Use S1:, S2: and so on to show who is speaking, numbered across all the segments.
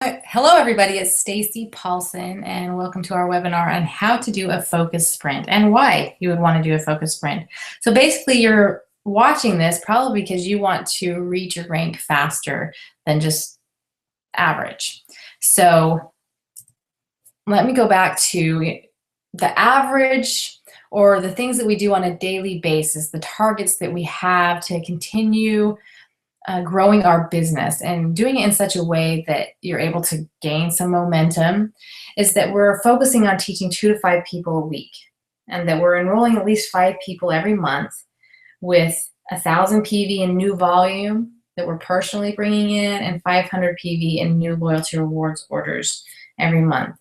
S1: Hello, everybody. It's Stacy Paulson, and welcome to our webinar on how to do a focus sprint and why you would want to do a focus sprint. So basically, you're watching this probably because you want to reach your rank faster than just average. So let me go back to the average, or the things that we do on a daily basis, the targets that we have to continue growing our business and doing it in such a way that you're able to gain some momentum, is that we're focusing on teaching 2 to 5 people a week, and that we're enrolling at least 5 people every month with 1,000 PV in new volume that we're personally bringing in, and 500 PV in new loyalty rewards orders every month.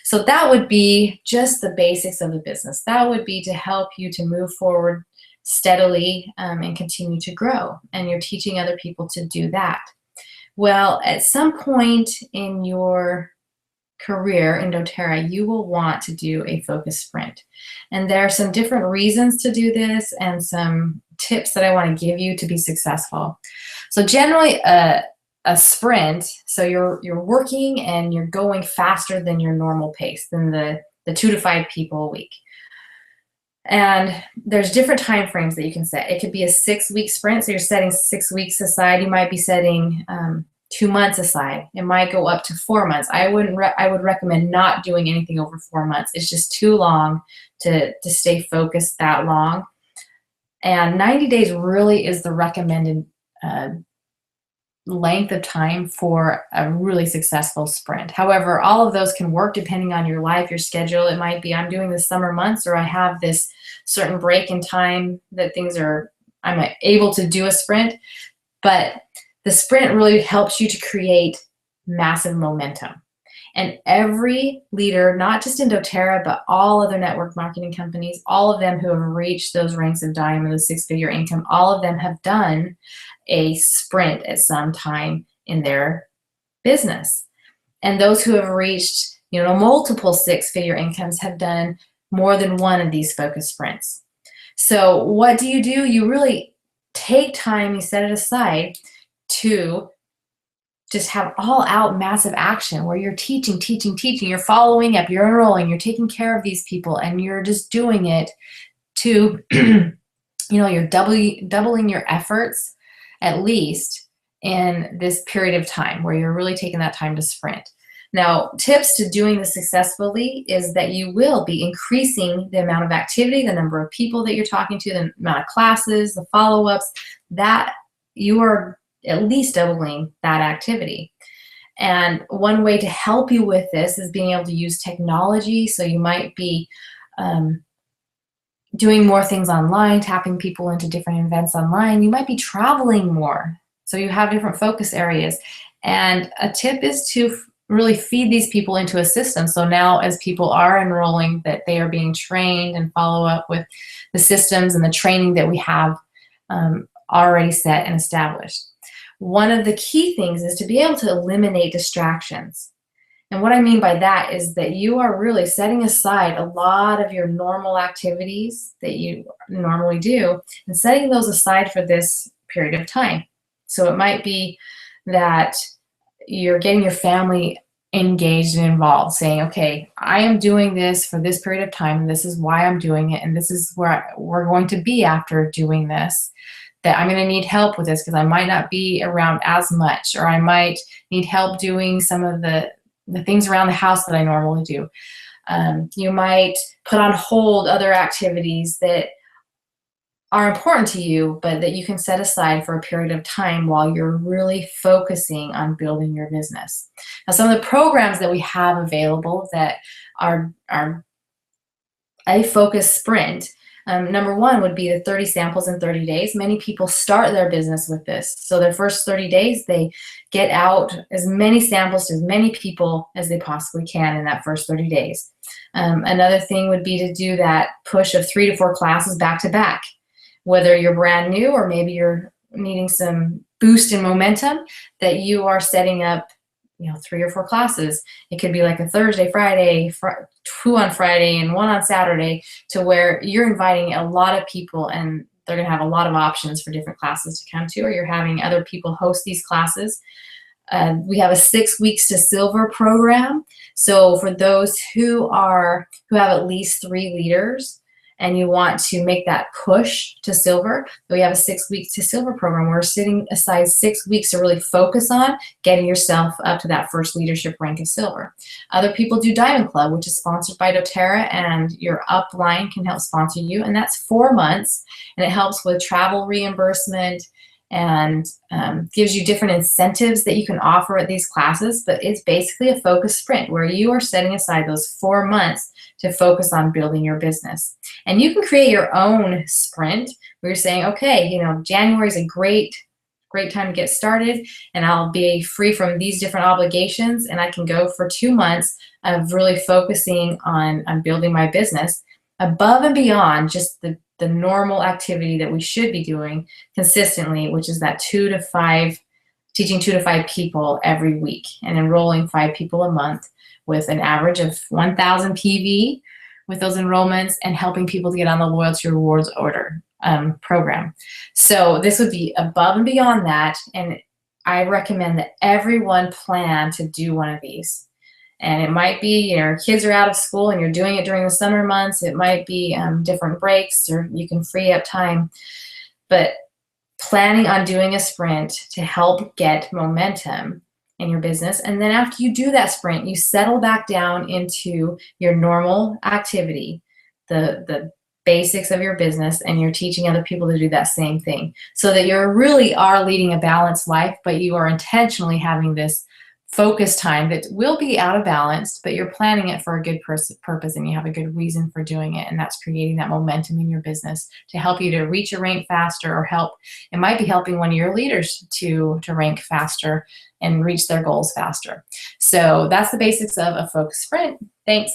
S1: So that would be just the basics of the business. That would be to help you to move forward steadily and continue to grow. And you're teaching other people to do that. Well, at some point in your career in doTERRA, you will want to do a focus sprint. And there are some different reasons to do this and some tips that I want to give you to be successful. So generally, a sprint, so you're working and you're going faster than your normal pace, than the 2 to 5 people a week. And there's different time frames that you can set. It could be a 6-week sprint, so you're setting 6 weeks aside. You might be setting 2 months aside. It might go up to 4 months. I would recommend not doing anything over 4 months. It's just too long to stay focused that long. And 90 days really is the recommended length of time for a really successful sprint. However, all of those can work depending on your life, your schedule. It might be I'm doing the summer months, or I have this certain break in time that I'm able to do a sprint. But the sprint really helps you to create massive momentum. And every leader, not just in doTERRA, but all other network marketing companies, all of them who have reached those ranks of diamond, the 6-figure income, all of them have done a sprint at some time in their business. And those who have reached, multiple 6-figure incomes have done more than one of these focus sprints. So what do? You really take time, you set it aside to just have all out massive action where you're teaching, you're following up, you're enrolling, you're taking care of these people, and you're just doing it to, you're doubling your efforts at least in this period of time where you're really taking that time to sprint. Now, tips to doing this successfully is that you will be increasing the amount of activity, the number of people that you're talking to, the amount of classes, the follow-ups, that you are at least doubling that activity. And one way to help you with this is being able to use technology. So you might be doing more things online, tapping people into different events online. You might be traveling more, so you have different focus areas. And a tip is to really feed these people into a system. So now as people are enrolling, that they are being trained and follow up with the systems and the training that we have already set and established. One of the key things is to be able to eliminate distractions. And what I mean by that is that you are really setting aside a lot of your normal activities that you normally do and setting those aside for this period of time. So it might be that you're getting your family engaged and involved, saying, okay, I am doing this for this period of time, and this is why I'm doing it, and this is where we're going to be after doing this. That I'm going to need help with this because I might not be around as much, or I might need help doing some of the things around the house that I normally do. You might put on hold other activities that are important to you, but that you can set aside for a period of time while you're really focusing on building your business. Now, some of the programs that we have available that are a focus sprint, number one would be the 30 samples in 30 days. Many people start their business with this. So their first 30 days, they get out as many samples to as many people as they possibly can in that first 30 days. Another thing would be to do that push of 3 to 4 classes back to back. Whether you're brand new or maybe you're needing some boost in momentum, that you are setting up 3 or 4 classes. It could be like a Thursday, Friday, 2 on Friday and 1 on Saturday, to where you're inviting a lot of people and they're going to have a lot of options for different classes to come to, or you're having other people host these classes. We have a 6 weeks to silver program. So for those who have at least 3 leaders and you want to make that push to silver, we have a 6 weeks to silver program. We're setting aside 6 weeks to really focus on getting yourself up to that first leadership rank of silver. Other people do Diamond Club, which is sponsored by doTERRA, and your upline can help sponsor you, and that's 4 months, and it helps with travel reimbursement and gives you different incentives that you can offer at these classes. But it's basically a focus sprint where you are setting aside those 4 months to focus on building your business. And you can create your own sprint where you're saying, okay, January is a great time to get started, and I'll be free from these different obligations, and I can go for 2 months of really focusing on building my business above and beyond just the normal activity that we should be doing consistently, which is that teaching 2 to 5 people every week and enrolling 5 people a month with an average of 1,000 PV with those enrollments, and helping people to get on the loyalty rewards order program. So this would be above and beyond that, and I recommend that everyone plan to do one of these. And it might be, your kids are out of school and you're doing it during the summer months. It might be different breaks, or you can free up time. But planning on doing a sprint to help get momentum in your business. And then after you do that sprint, you settle back down into your normal activity, the basics of your business, and you're teaching other people to do that same thing, so that you really are leading a balanced life, but you are intentionally having this focus time that will be out of balance, but you're planning it for a good purpose, and you have a good reason for doing it, and that's creating that momentum in your business to help you to reach a rank faster, or it might be helping one of your leaders to rank faster and reach their goals faster. So that's the basics of a focus sprint. Thanks.